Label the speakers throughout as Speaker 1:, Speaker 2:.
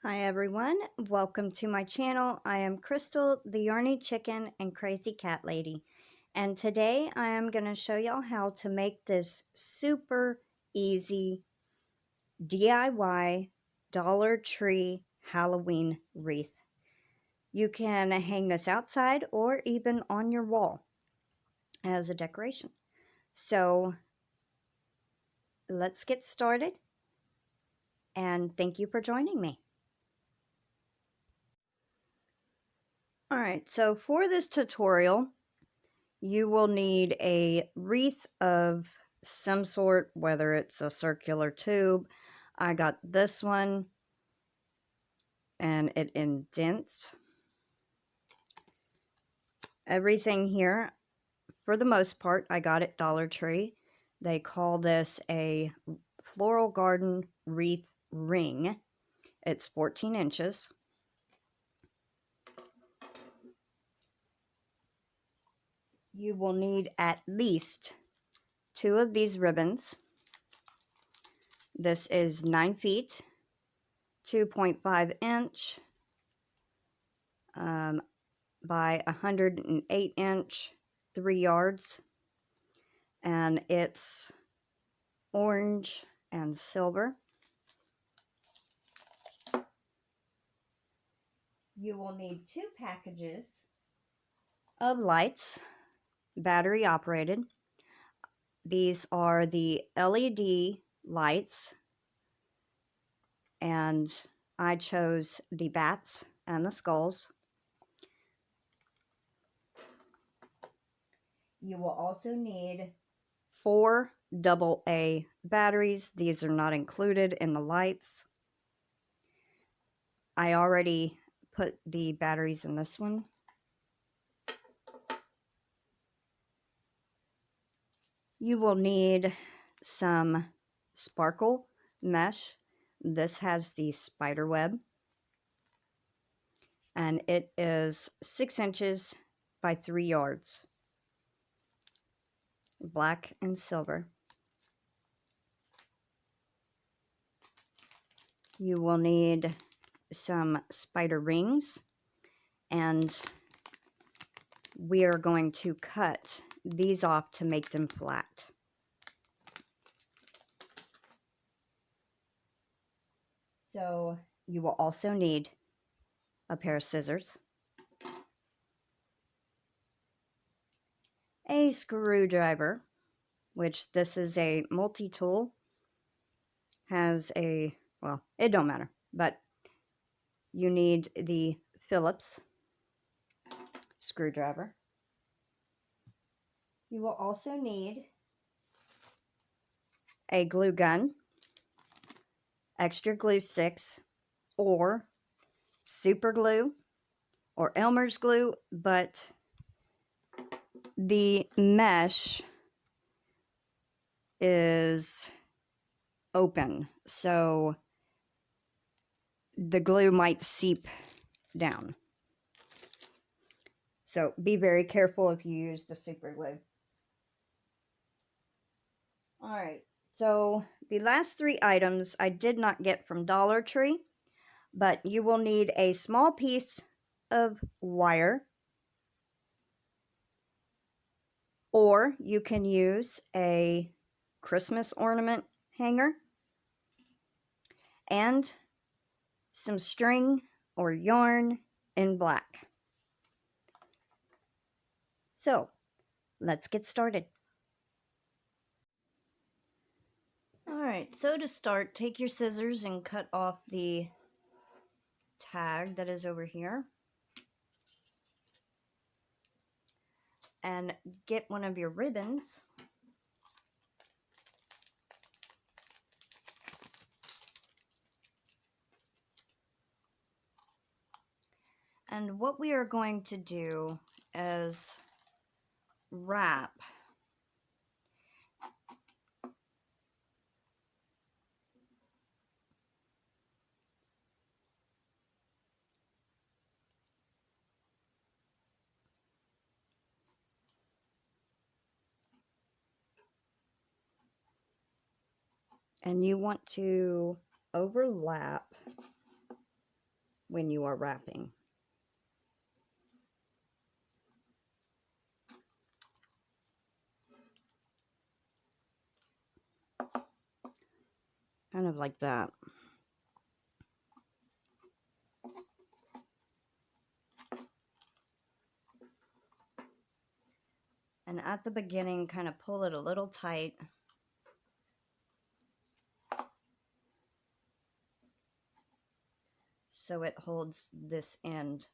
Speaker 1: Hi everyone, welcome to my channel. I am Crystal, the Yarny Chicken and Crazy Cat Lady, and today I am going to show y'all how to make this super easy DIY Dollar Tree Halloween wreath. You can hang this outside or even on your wall as a decoration. So let's get started, and thank you for joining me. Alright, so for this tutorial, you will need a wreath of some sort, whether it's a circular tube. I got this one, and it indents. Everything here, for the most part, I got at Dollar Tree. They call this a floral garden wreath ring. It's 14 inches. You will need at least 2 of these ribbons. This is 9 feet, 2.5 inch by 108 inch, 3 yards, and it's orange and silver. You will need 2 packages of lights, battery operated. These are the LED lights, and I chose the bats and the skulls. You will also need 4 AA batteries. These are not included in the lights. I already put the batteries in this one. You will need some sparkle mesh. This has the spider web, and it is 6 inches by 3 yards, black and silver. You will need some spider rings, and we are going to cut these off to make them flat. So you will also need a pair of scissors, a screwdriver, which this is a multi-tool, has a, well, it don't matter, but you need the Phillips screwdriver. You will also need a glue gun, extra glue sticks, or super glue, or Elmer's glue, but the mesh is open, so the glue might seep down. So be very careful if you use the super glue. Alright, so the last 3 items I did not get from Dollar Tree, but you will need a small piece of wire, or you can use a Christmas ornament hanger, and some string or yarn in black. So let's get started. Alright, so to start, take your scissors and cut off the tag that is over here. And get one of your ribbons. And what we are going to do is wrap and you want to overlap when you are wrapping. Kind of like that. And at the beginning, kind of pull it a little tight. So it holds this end.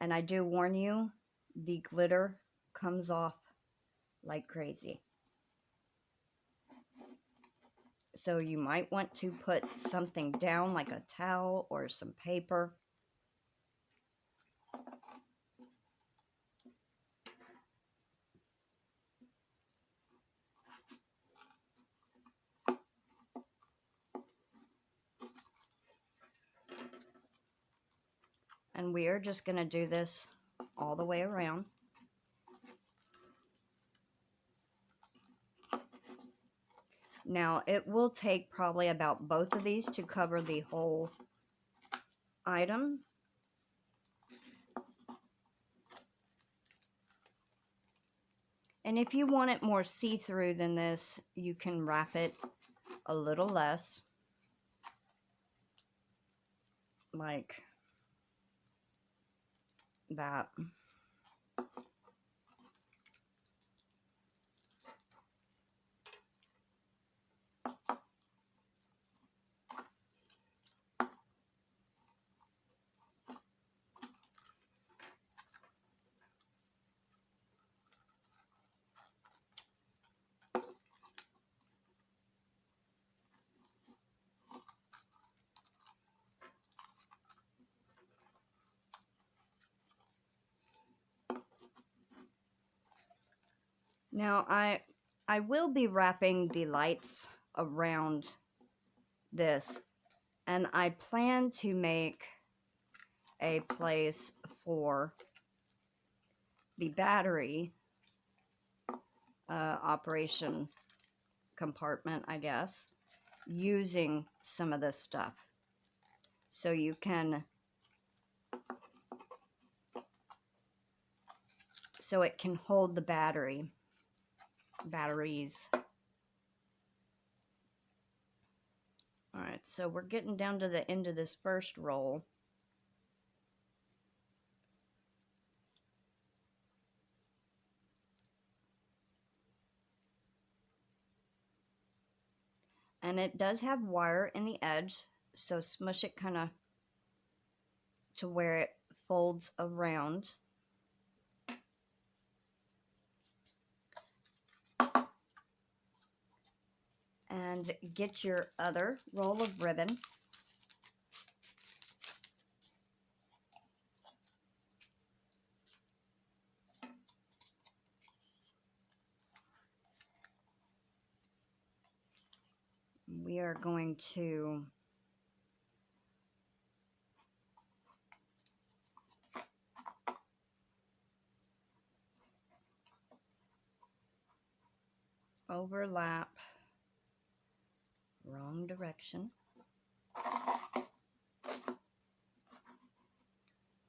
Speaker 1: And I do warn you, the glitter comes off like crazy. So you might want to put something down like a towel or some paper. And we are just going to do this all the way around. Now, it will take probably about both of these to cover the whole item. And if you want it more see-through than this, you can wrap it a little less. Like that. Now, I will be wrapping the lights around this, and I plan to make a place for the battery operation compartment, I guess, using some of this stuff. So you can, so it can hold the batteries. All right, so we're getting down to the end of this first roll. And it does have wire in the edge, so smush it kind of to where it folds around. And get your other roll of ribbon. We are going to overlap, wrong direction,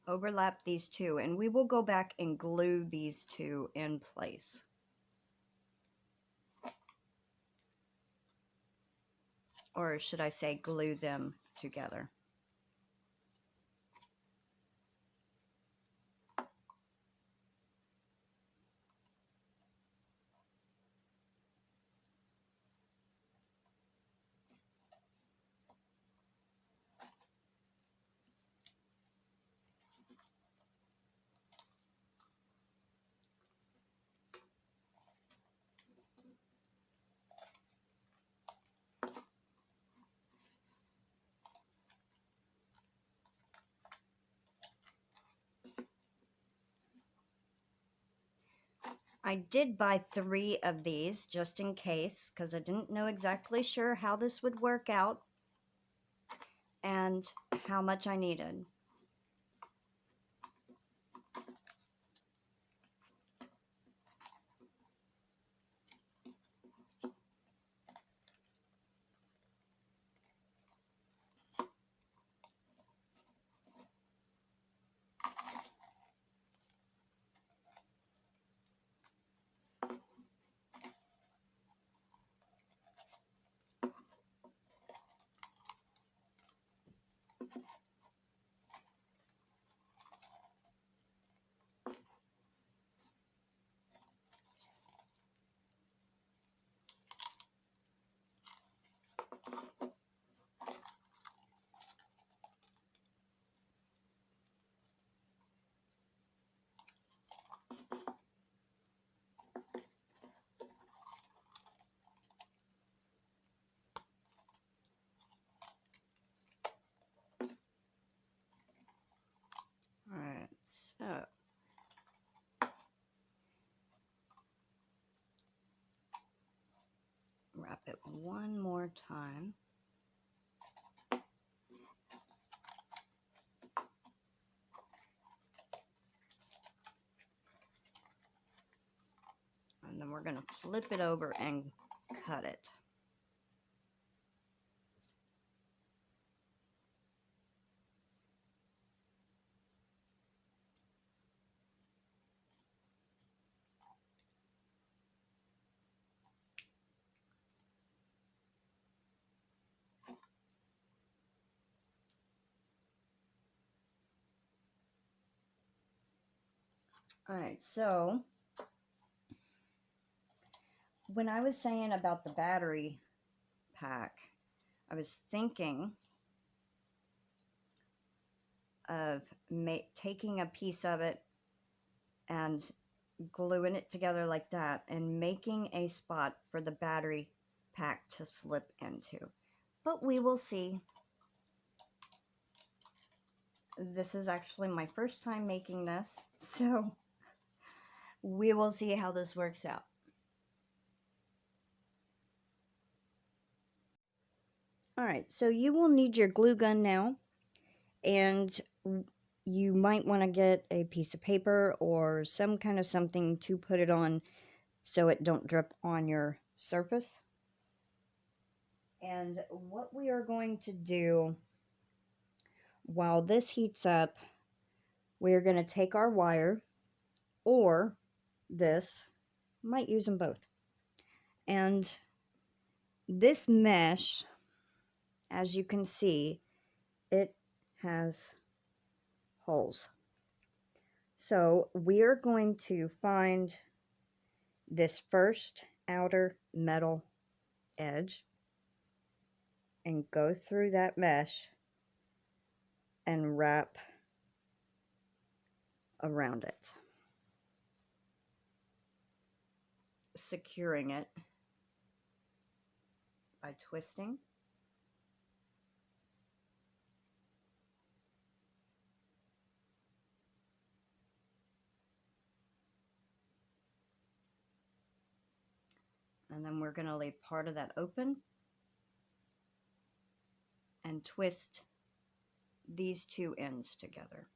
Speaker 1: overlap these two, and we will go back and glue these two in place. Or should I say glue them together. I did buy 3 of these just in case, because I didn't know exactly sure how this would work out and how much I needed. tap it one more time. And then we're going to flip it over and cut it. All right, so when I was saying about the battery pack, I was thinking of taking a piece of it and gluing it together like that and making a spot for the battery pack to slip into. But we will see. This is actually my first time making this, so we will see how this works out. Alright, so you will need your glue gun now, and you might want to get a piece of paper or some kind of something to put it on so it don't drip on your surface. And what we are going to do while this heats up, we're going to take our wire, or this, might use them both, and this mesh, as you can see, it has holes. So we are going to find this first outer metal edge and go through that mesh and wrap around it, securing it by twisting. And then we're going to leave part of that open and twist these two ends together.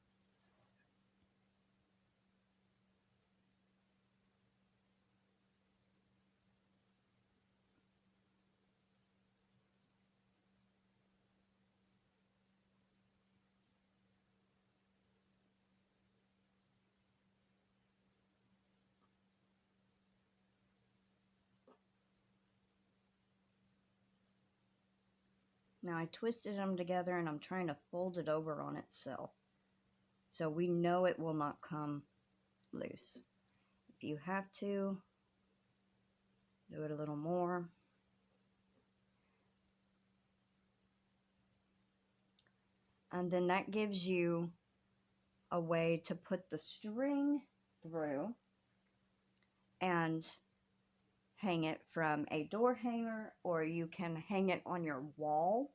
Speaker 1: Now I twisted them together and I'm trying to fold it over on itself, so we know it will not come loose. If you have to, do it a little more. And then that gives you a way to put the string through and hang it from a door hanger, or you can hang it on your wall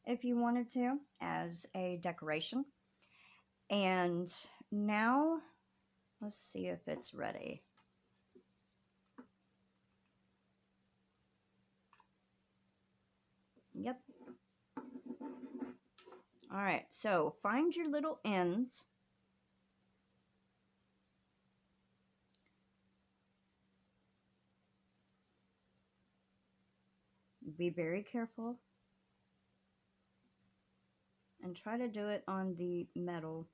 Speaker 1: if you wanted to as a decoration. And now let's see if it's ready. Yep. All right, so find your little ends. Be very careful and try to do it on the metal.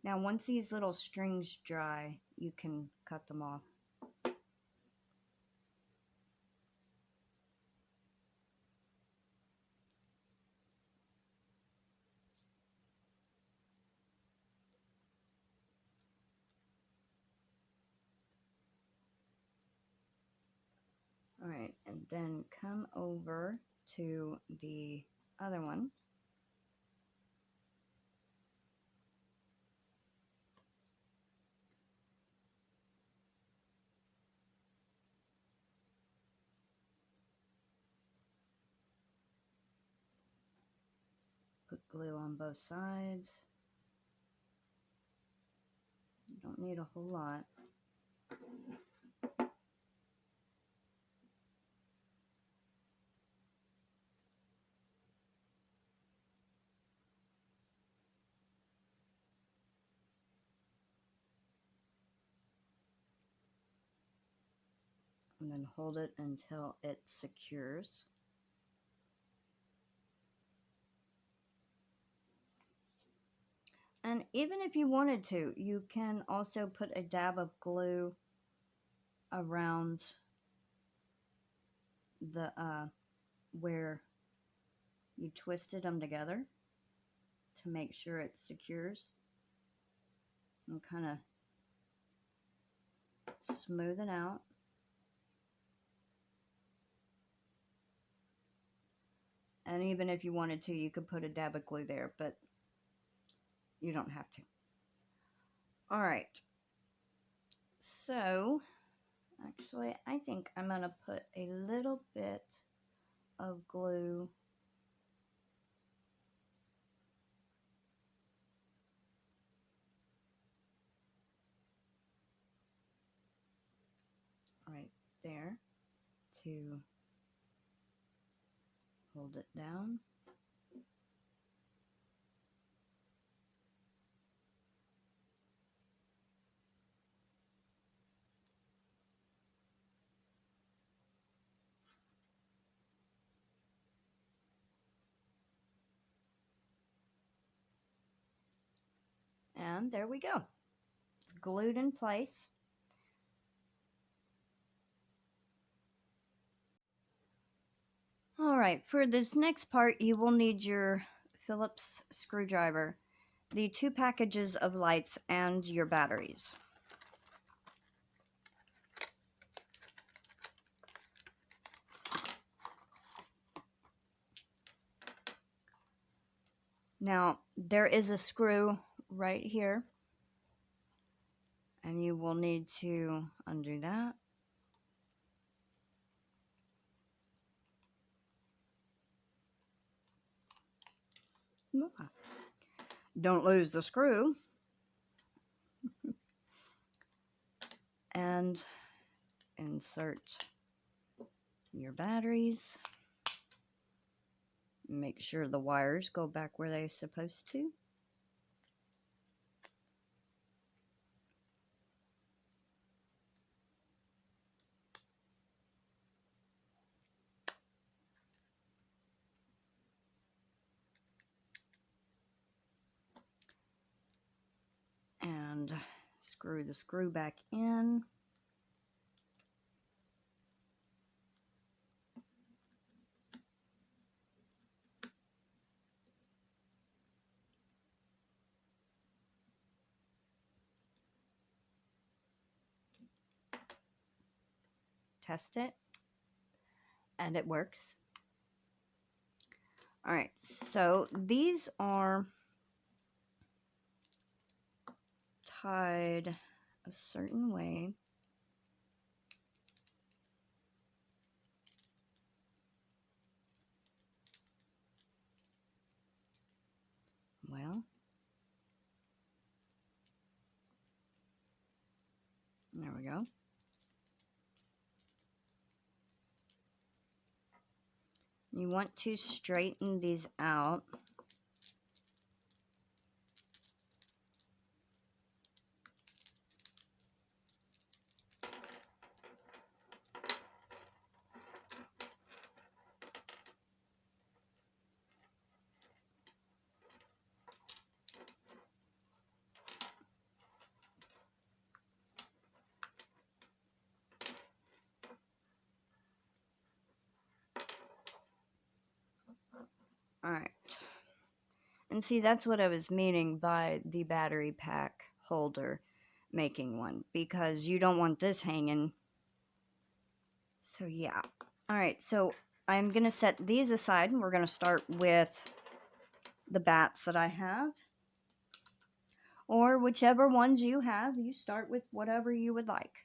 Speaker 1: Now once these little strings dry, you can cut them off. All right, and then come over to the other one. glue on both sides. You don't need a whole lot. And then hold it until it secures. And even if you wanted to, you can also put a dab of glue around the where you twisted them together to make sure it secures, and kind of smooth it out. And even if you wanted to, you could put a dab of glue there, but you don't have to. All right. So, actually, I think I'm going to put a little bit of glue right there to hold it down. And there we go. It's glued in place. All right, for this next part, you will need your Phillips screwdriver, the 2 packages of lights, and your batteries. Now, there is a screw right here, and you will need to undo that. Don't lose the screw. And insert your batteries. Make sure the wires go back where they're supposed to. And screw the screw back in. Test it, and it works. All right, so these are tied a certain way. Well, there we go. You want to straighten these out. All right. And see, that's what I was meaning by the battery pack holder making one, because you don't want this hanging. So yeah. All right, so I'm going to set these aside, and we're going to start with the bats that I have. Or whichever ones you have, you start with whatever you would like.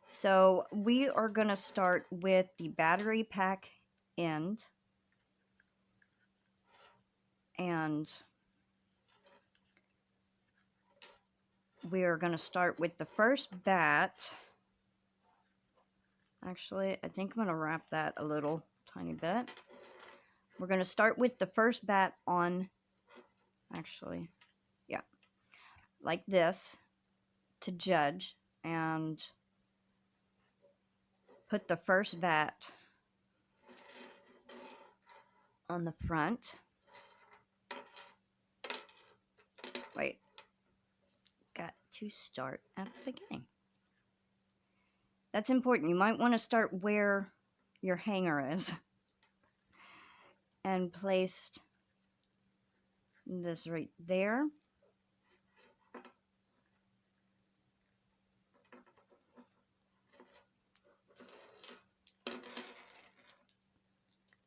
Speaker 1: So we are going to start with the battery pack end. And we are going to start with the first bat. Actually, I think I'm going to wrap that a little tiny bit. We're going to start with the first bat on, actually, yeah, like this to judge, and put the first bat on the front. Wait, got to start at the beginning. That's important. You might want to start where your hanger is. And placed this right there.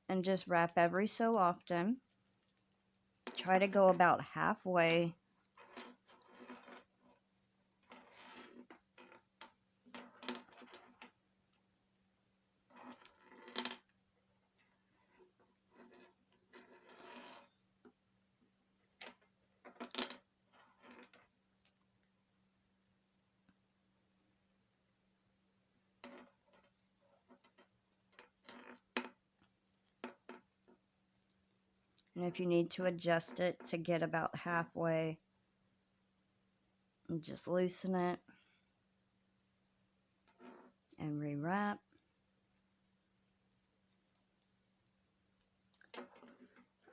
Speaker 1: And just wrap every so often. Try to go about halfway. And if you need to adjust it to get about halfway, just loosen it and rewrap.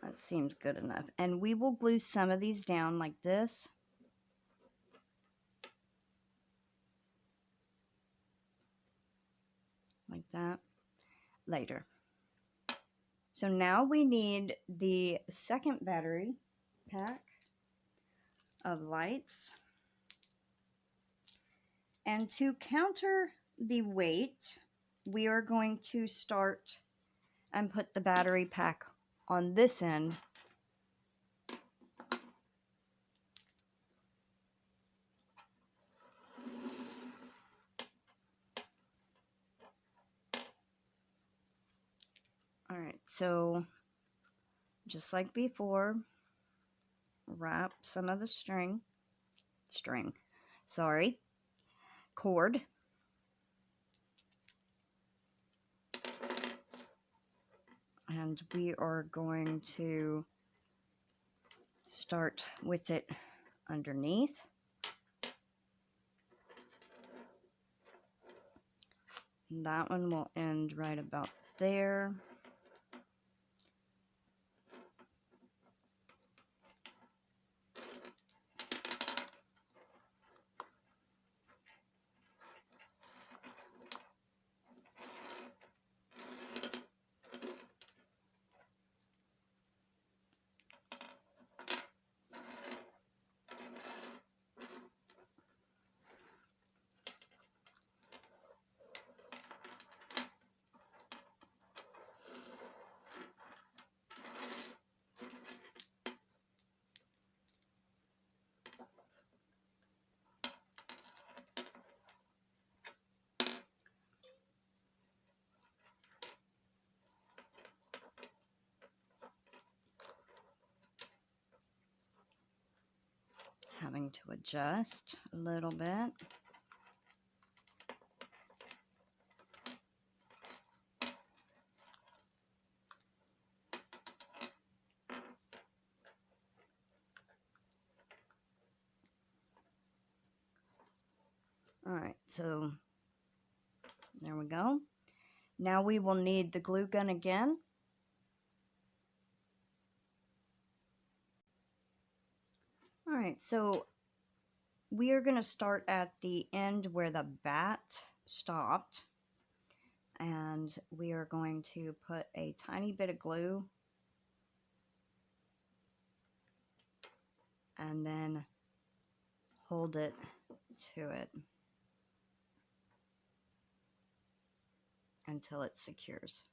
Speaker 1: That seems good enough. And we will glue some of these down like this. Like that later. So now we need the second battery pack of lights. And to counter the weight, we are going to start and put the battery pack on this end. All right, so just like before, wrap some of the cord. And we are going to start with it underneath. That one will end right about there. Having to adjust a little bit. All right, so there we go. Now we will need the glue gun again. All right, so we are going to start at the end where the bat stopped, and we are going to put a tiny bit of glue and then hold it to it until it secures.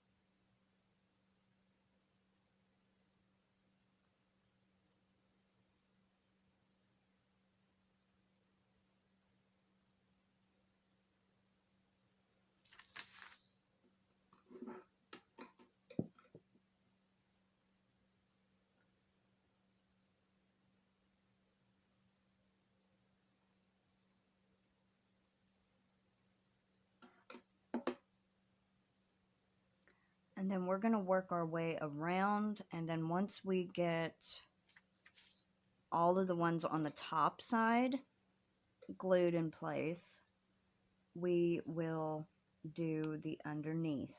Speaker 1: And then we're going to work our way around, and then once we get all of the ones on the top side glued in place, we will do the underneath.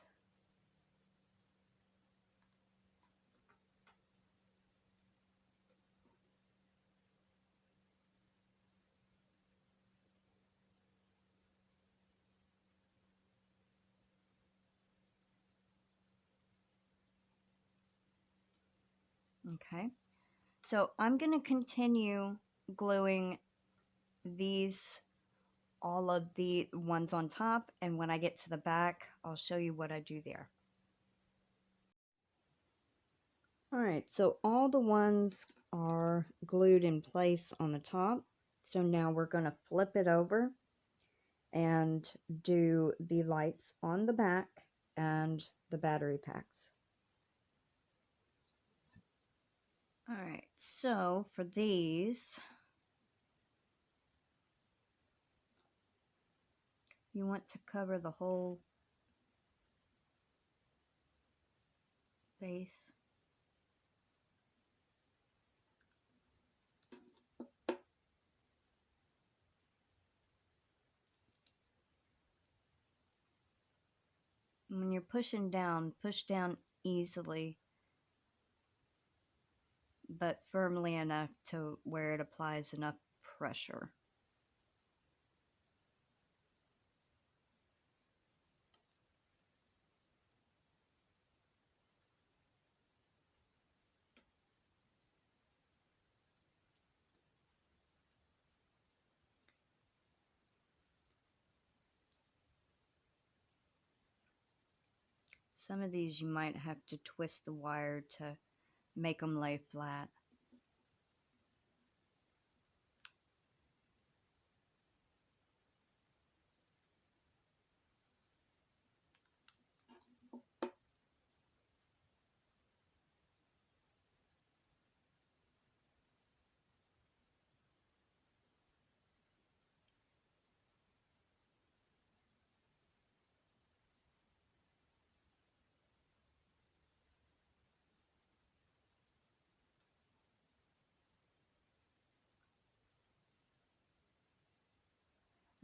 Speaker 1: Okay, so I'm going to continue gluing all of the ones on top, and when I get to the back, I'll show you what I do there. Alright, so all the ones are glued in place on the top, so now we're going to flip it over and do the lights on the back and the battery packs. Alright, so for these, you want to cover the whole base. When you're pushing down, push down easily, but firmly enough to where it applies enough pressure. Some of these you might have to twist the wire to make them lay flat.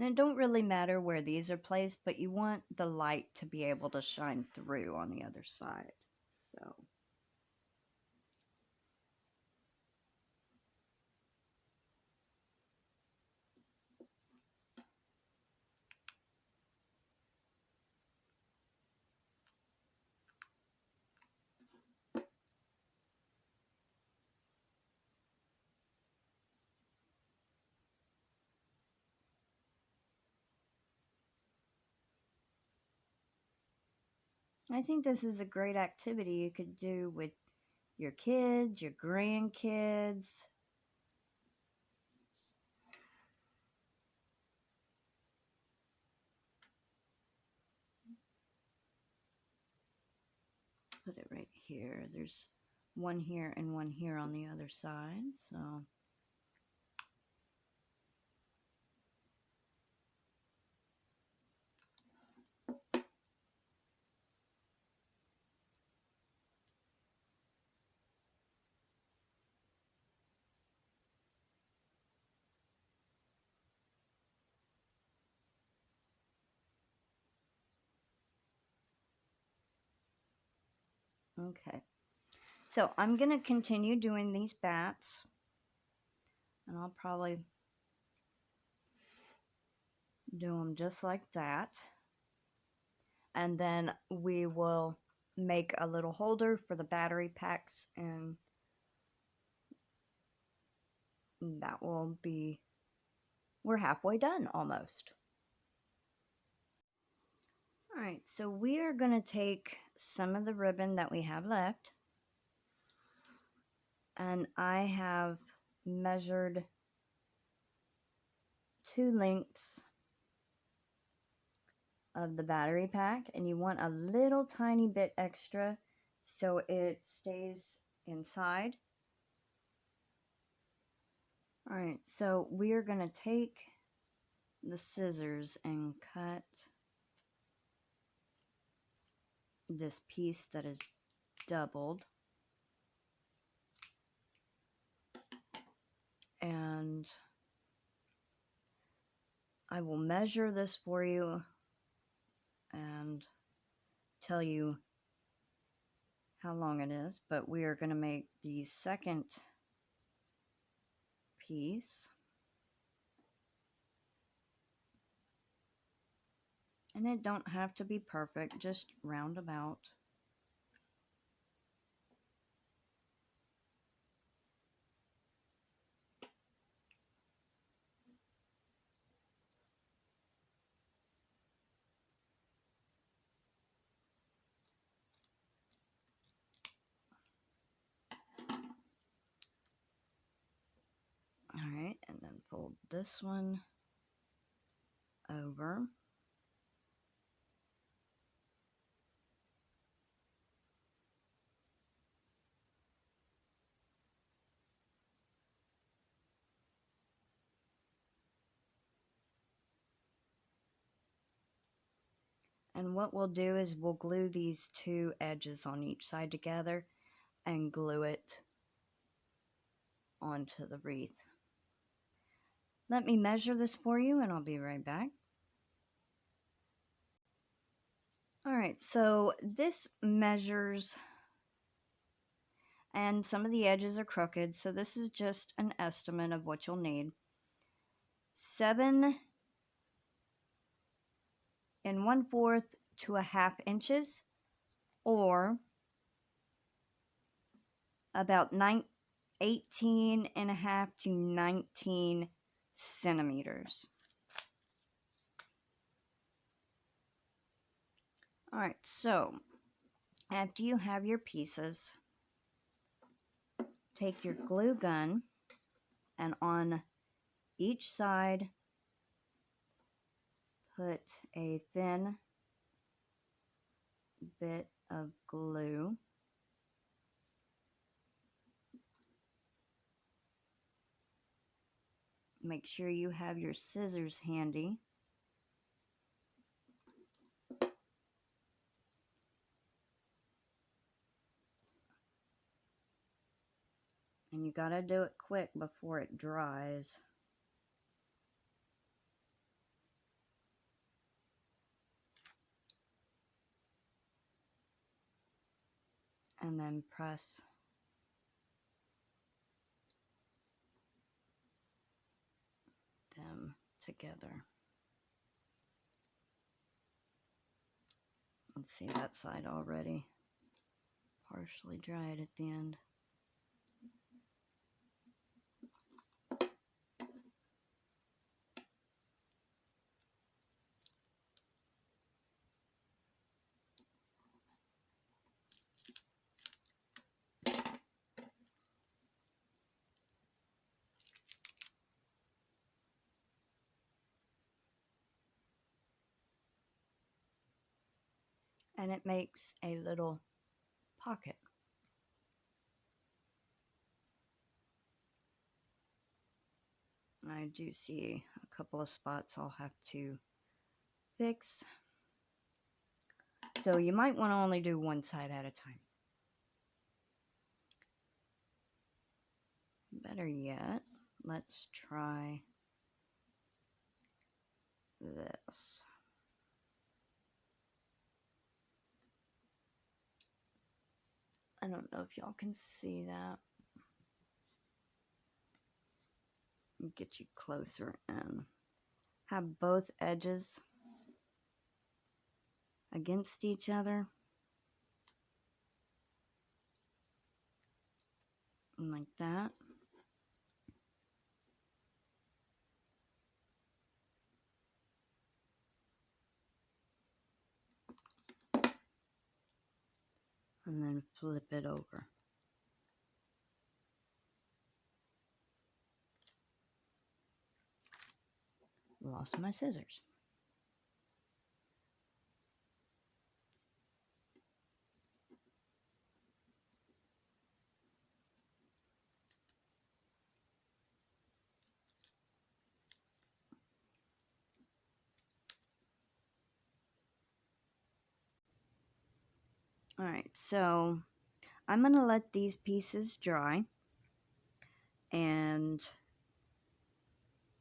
Speaker 1: And it don't really matter where these are placed, but you want the light to be able to shine through on the other side. So I think this is a great activity you could do with your kids, your grandkids. Put it right here. There's one here and one here on the other side, so okay. So I'm going to continue doing these bats, and I'll probably do them just like that. And then we will make a little holder for the battery packs, and that will be, we're halfway done almost. Alright, so we are going to take some of the ribbon that we have left, and I have measured 2 lengths of the battery pack, and you want a little tiny bit extra so it stays inside. Alright, so we are going to take the scissors and cut this piece that is doubled. And I will measure this for you and tell you how long it is, but we are going to make the second piece. And it don't have to be perfect, just roundabout. Alright, and then fold this one over. And what we'll do is we'll glue these two edges on each side together and glue it onto the wreath. Let me measure this for you and I'll be right back. Alright, so this measures, and some of the edges are crooked, so this is just an estimate of what you'll need. 7 1/4 to 1/2 inches, or about 18.5 to 19 centimeters. Alright, so after you have your pieces, take your glue gun and on each side put a thin bit of glue. Make sure you have your scissors handy. And you gotta do it quick before it dries. And then press them together. Let's see, that side already partially dried at the end. And it makes a little pocket. I do see a couple of spots I'll have to fix. So you might want to only do one side at a time. Better yet, let's try this. I don't know if y'all can see that. Get you closer and have both edges against each other. Like that. And then flip it over. Lost my scissors. Alright, so I'm going to let these pieces dry, and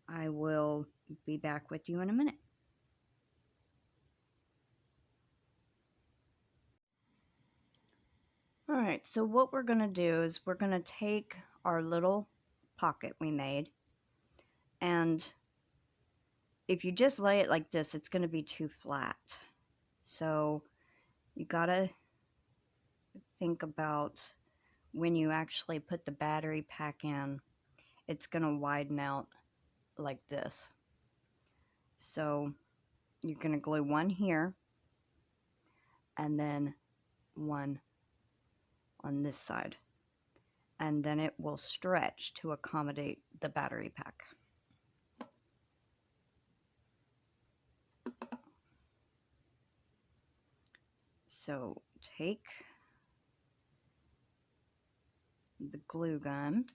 Speaker 1: I will be back with you in a minute. Alright, so what we're going to do is we're going to take our little pocket we made, and if you just lay it like this, it's going to be too flat. So you got to think about when you actually put the battery pack in, it's going to widen out like this. So you're going to glue one here and then one on this side, and then it will stretch to accommodate the battery pack. So take the glue gun,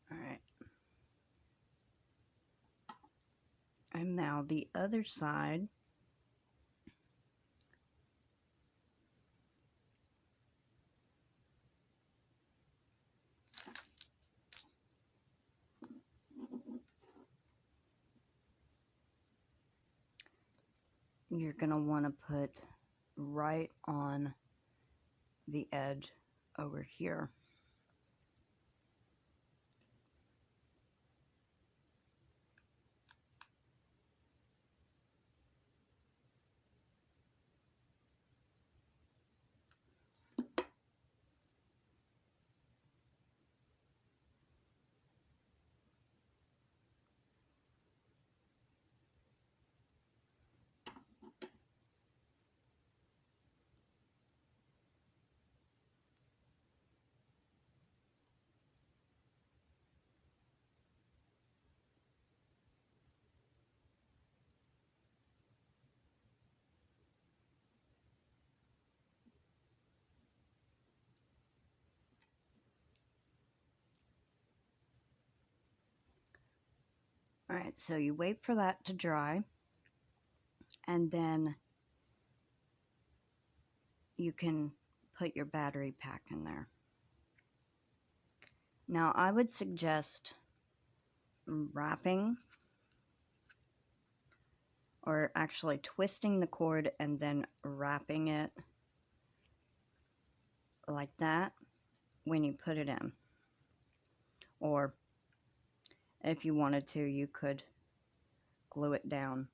Speaker 1: all right, and now the other side. You're going to want to put right on the edge over here. All right, so you wait for that to dry, and then you can put your battery pack in there. Now, I would suggest wrapping, or actually twisting the cord and then wrapping it like that when you put it in. Or if you wanted to, you could glue it down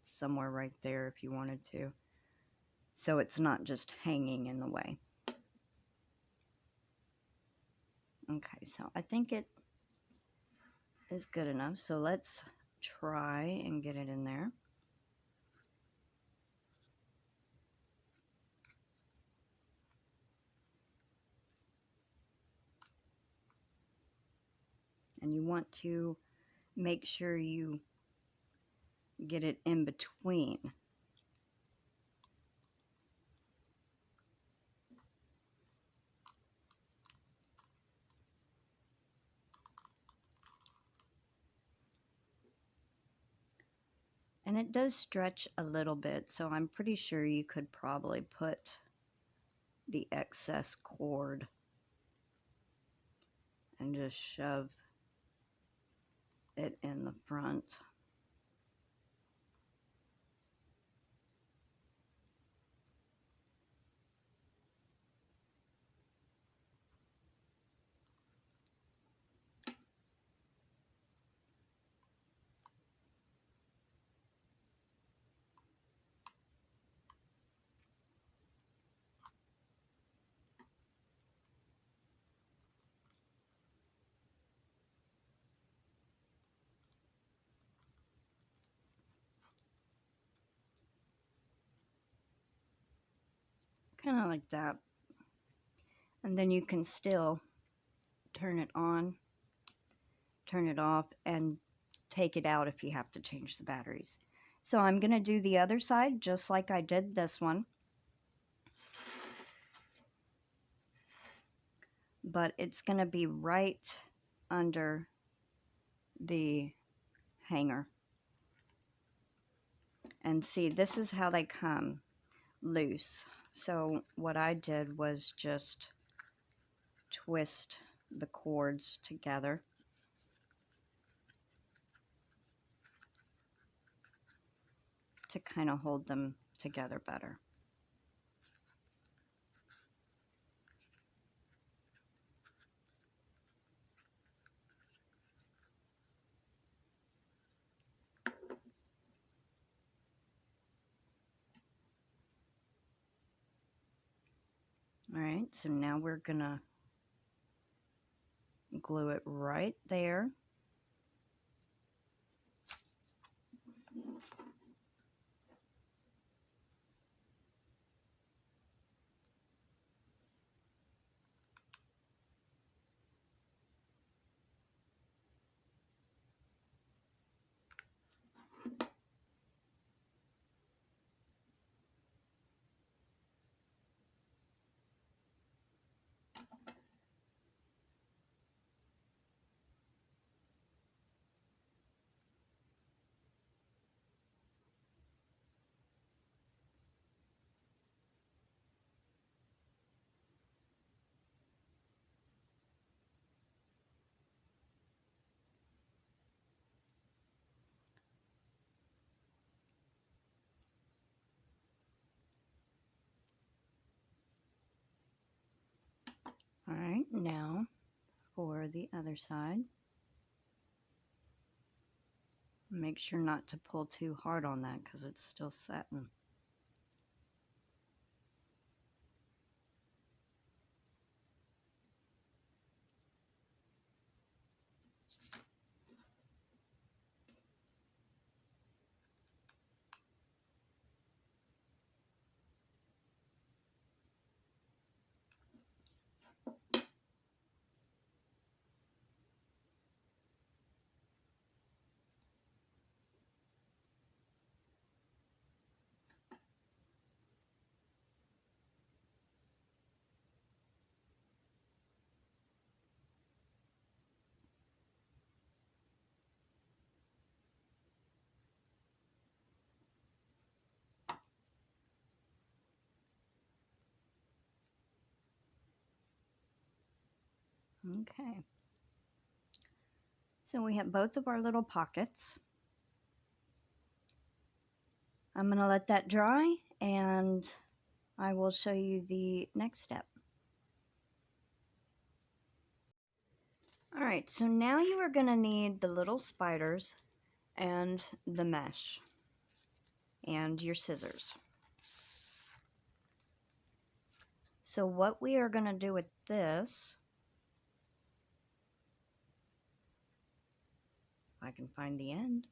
Speaker 1: somewhere right there if you wanted to, so it's not just hanging in the way. Okay, so I think it is good enough, so let's try and get it in there. And you want to make sure you get it in between. And it does stretch a little bit, so I'm pretty sure you could probably put the excess cord and just shove it in the front. kind of like that. And then you can still turn it on, turn it off, and take it out if you have to change the batteries. So I'm going to do the other side just like I did this one. But it's going to be right under the hanger. And see, this is how they come loose. So what I did was just twist the cords together. To kind of hold them together better. All right, so now we're gonna glue it right there. All right, now for the other side. Make sure not to pull too hard on that because it's still setting. Okay. So we have both of our little pockets. I'm going to let that dry and I will show you the next step. All right, so now you are going to need the little spiders and the mesh and your scissors. So what we are going to do with this, if I can find the end.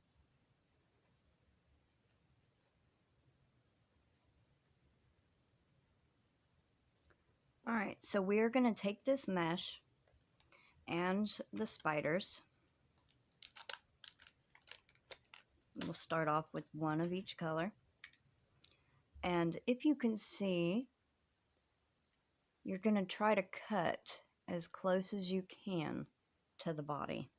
Speaker 1: All right, so we are going to take this mesh and the spiders. We'll start off with one of each color. And if you can see, you're going to try to cut as close as you can to the body.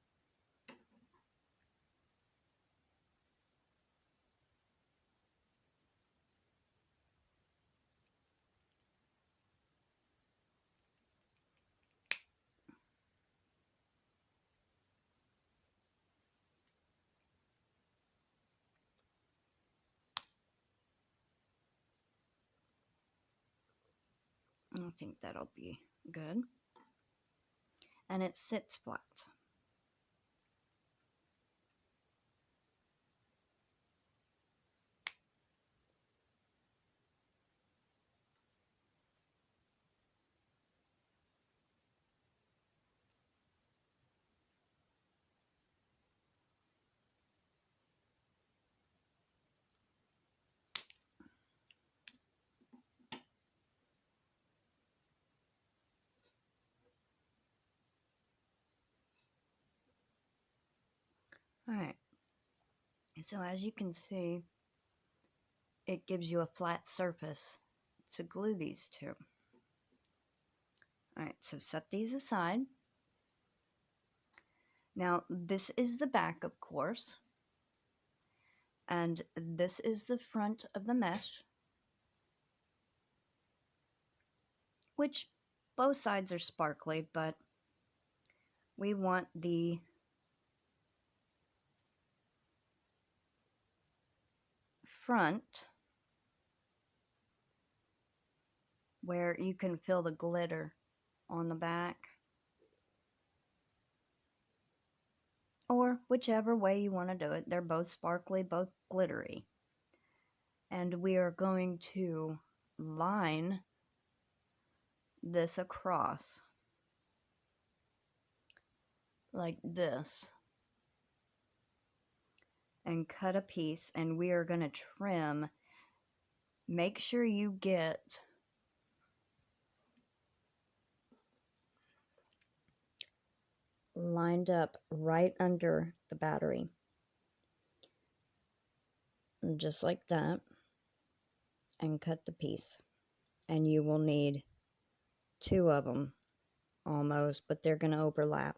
Speaker 1: I think that'll be good. And it sits flat. Alright, so as you can see, it gives you a flat surface to glue these to. Alright, so set these aside. Now, this is the back, of course, and this is the front of the mesh, which both sides are sparkly, but we want the front where you can feel the glitter on the back, or whichever way you want to do it. They're both sparkly, both glittery. And we are going to line this across like this and cut a piece, and we are going to trim. Make sure you get lined up right under the battery, and just like that, and cut the piece. And you will need 2 of them almost, but they're going to overlap.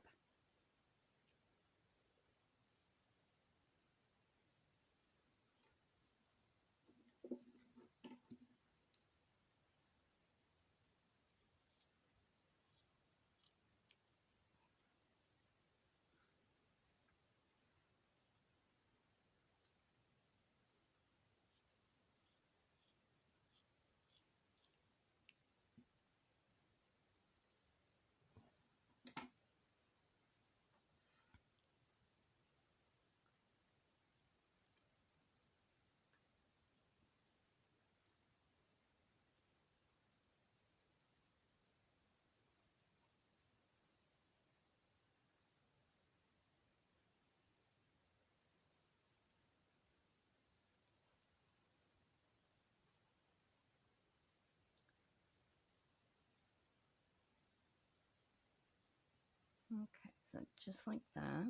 Speaker 1: Okay, so just like that.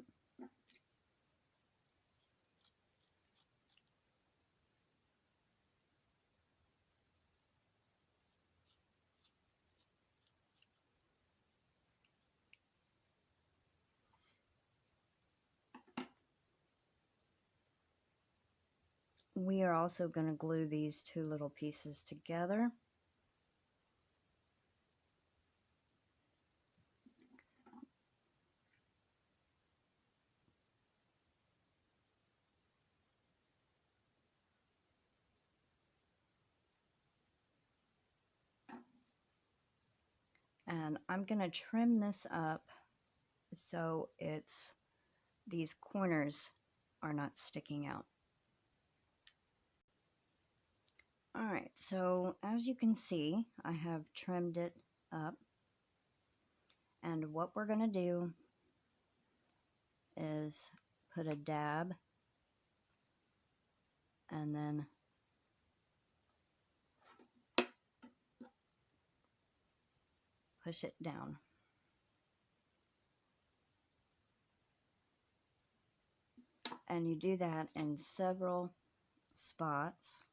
Speaker 1: We are also going to glue these 2 little pieces together. And I'm going to trim this up so these corners are not sticking out. Alright, so as you can see, I have trimmed it up. And what we're going to do is put a dab and then push it down. And you do that in several spots.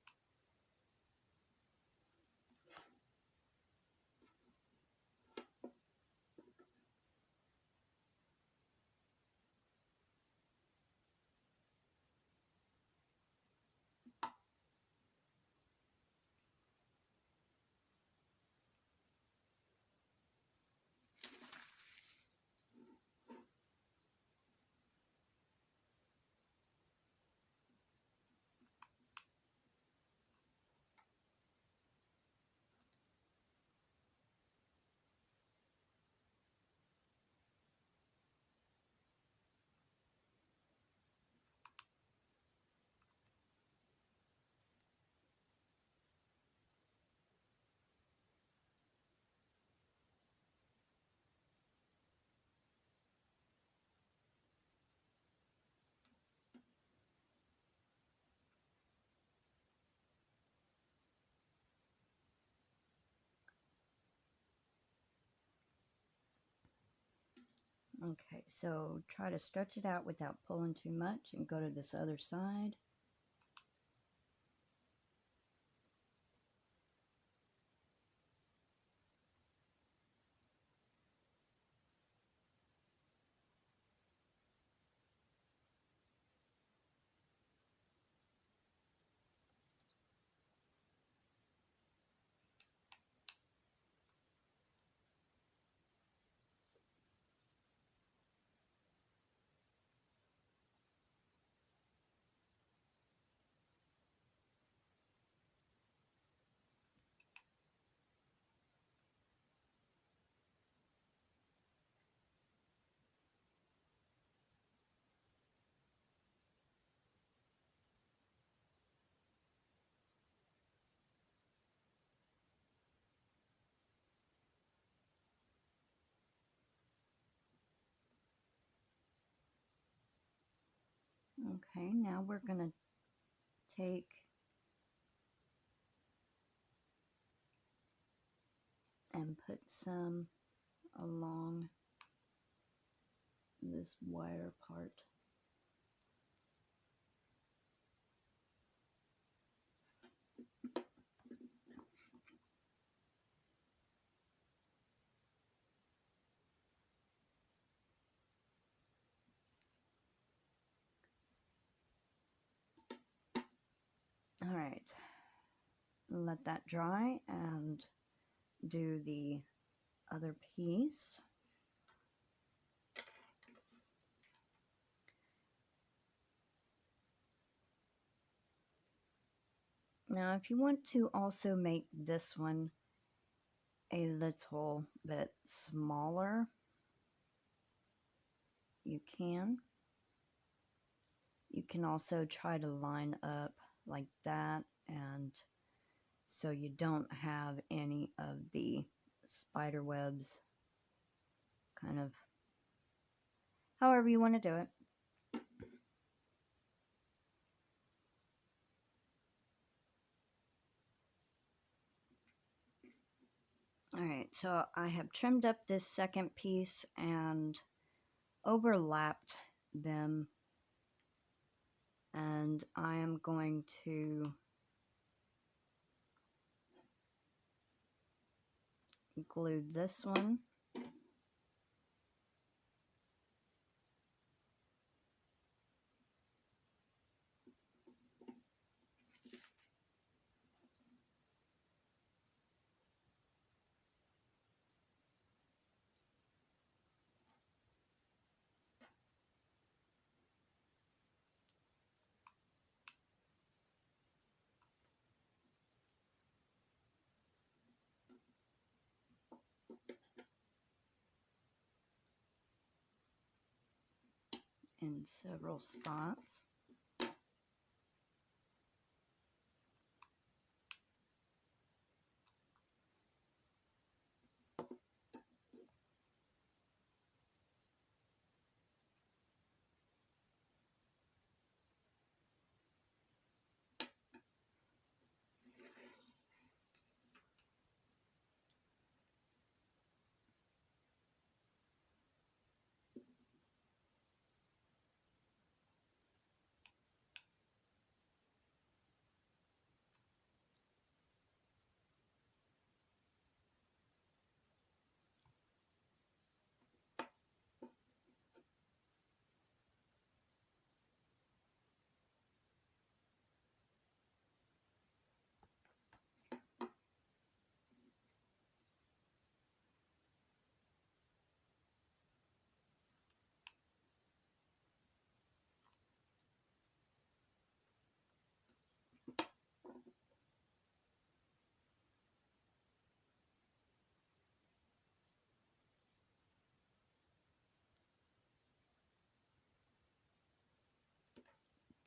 Speaker 1: Okay, so try to stretch it out without pulling too much and go to this other side. Okay, now we're going to take and put some along this wire part. All right, let that dry and do the other piece. Now, if you want to also make this one a little bit smaller, you can. You can also try to line up like that, and so you don't have any of the spider webs, kind of however you want to do it. All right, so I have trimmed up this second piece and overlapped them, and I am going to glue this one in several spots.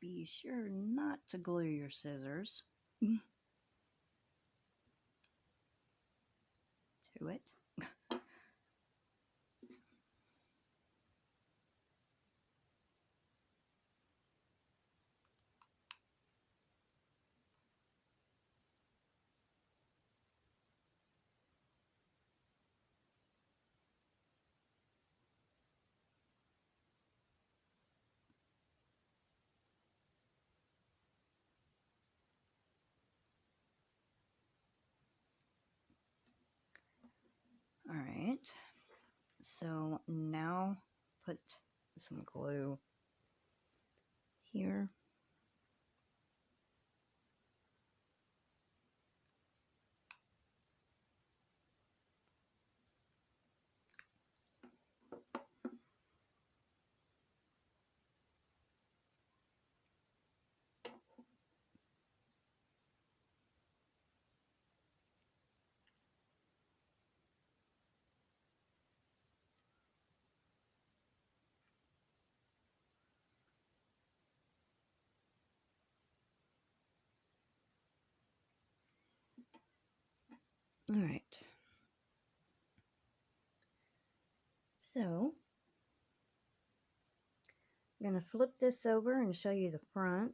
Speaker 1: Be sure not to glue your scissors to it. So now put some glue here. All right. So I'm going to flip this over and show you the front.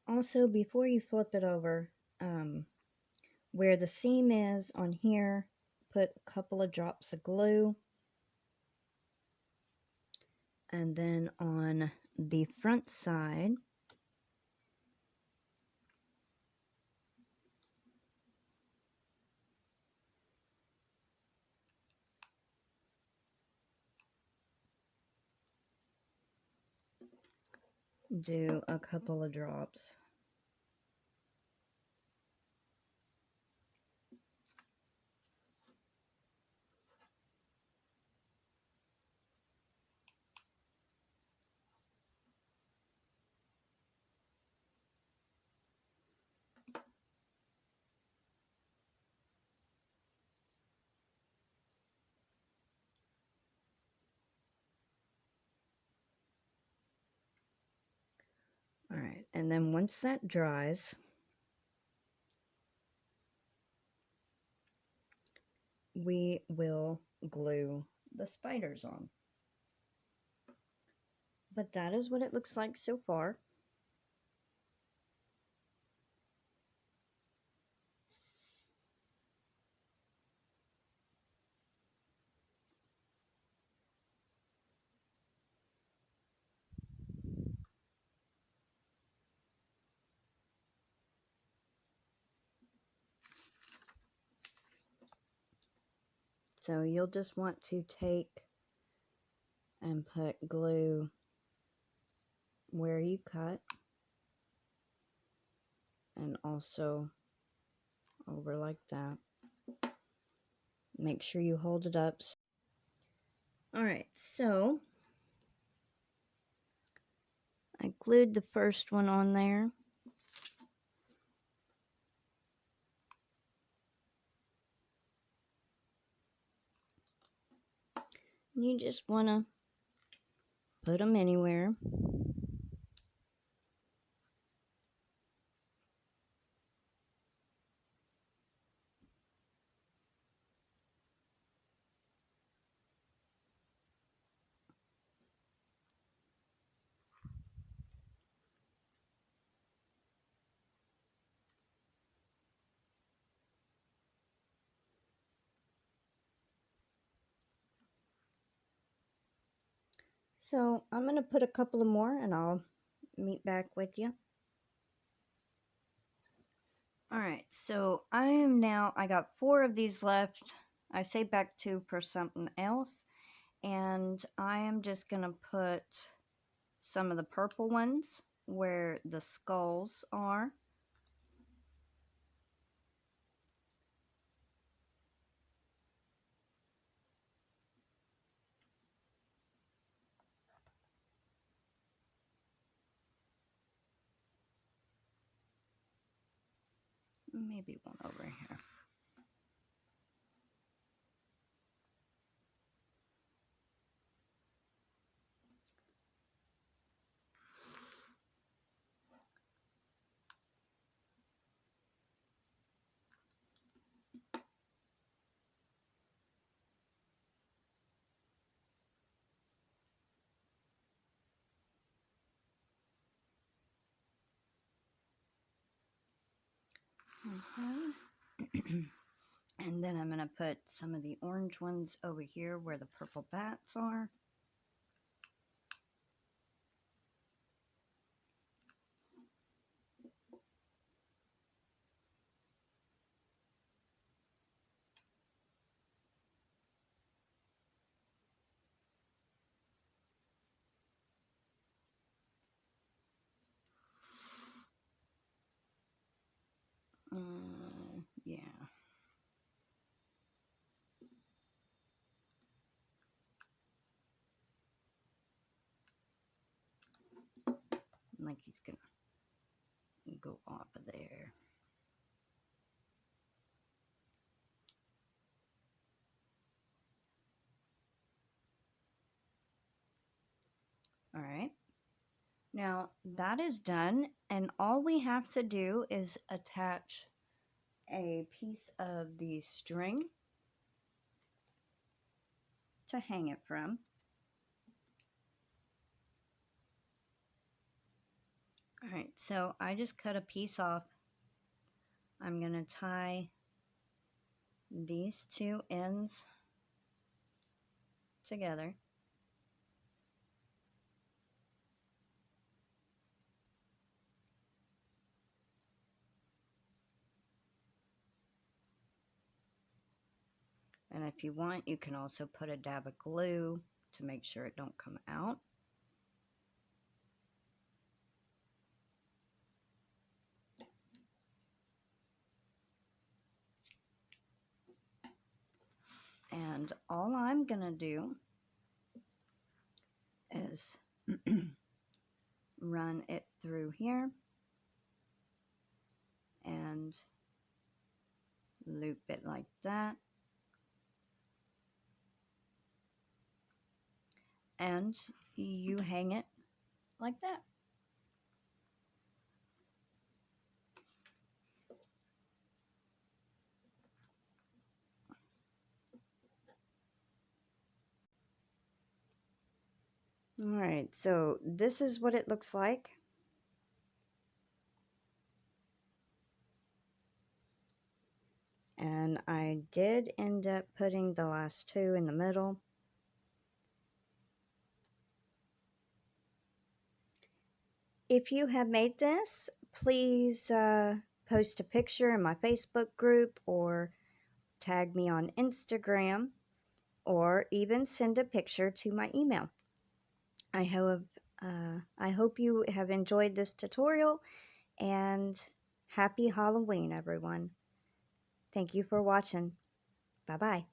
Speaker 1: Also, before you flip it over, where the seam is on here, put a couple of drops of glue. And then on the front side, do a couple of drops. All right, and then once that dries, we will glue the spiders on. But that is what it looks like so far. So you'll just want to take and put glue where you cut and also over like that. Make sure you hold it up. Alright, so I glued the first one on there. You just want to put them anywhere. So I'm going to put a couple of more and I'll meet back with you. Alright, so I got 4 of these left. I saved back 2 for something else. And I am just going to put some of the purple ones where the skulls are. Maybe one over here. And then I'm going to put some of the orange ones over here where the purple bats are. like he's gonna go off of there. All right. Now that is done, and all we have to do is attach a piece of the string to hang it from. All right, so I just cut a piece off. I'm going to tie these two ends together. And if you want, you can also put a dab of glue to make sure it don't come out. And all I'm going to do is run it through here and loop it like that. And you hang it like that. All right, so this is what it looks like. And I did end up putting the last two in the middle. If you have made this, please post a picture in my Facebook group or tag me on Instagram, or even send a picture to my email. I hope you have enjoyed this tutorial, and happy Halloween, everyone. Thank you for watching. Bye-bye.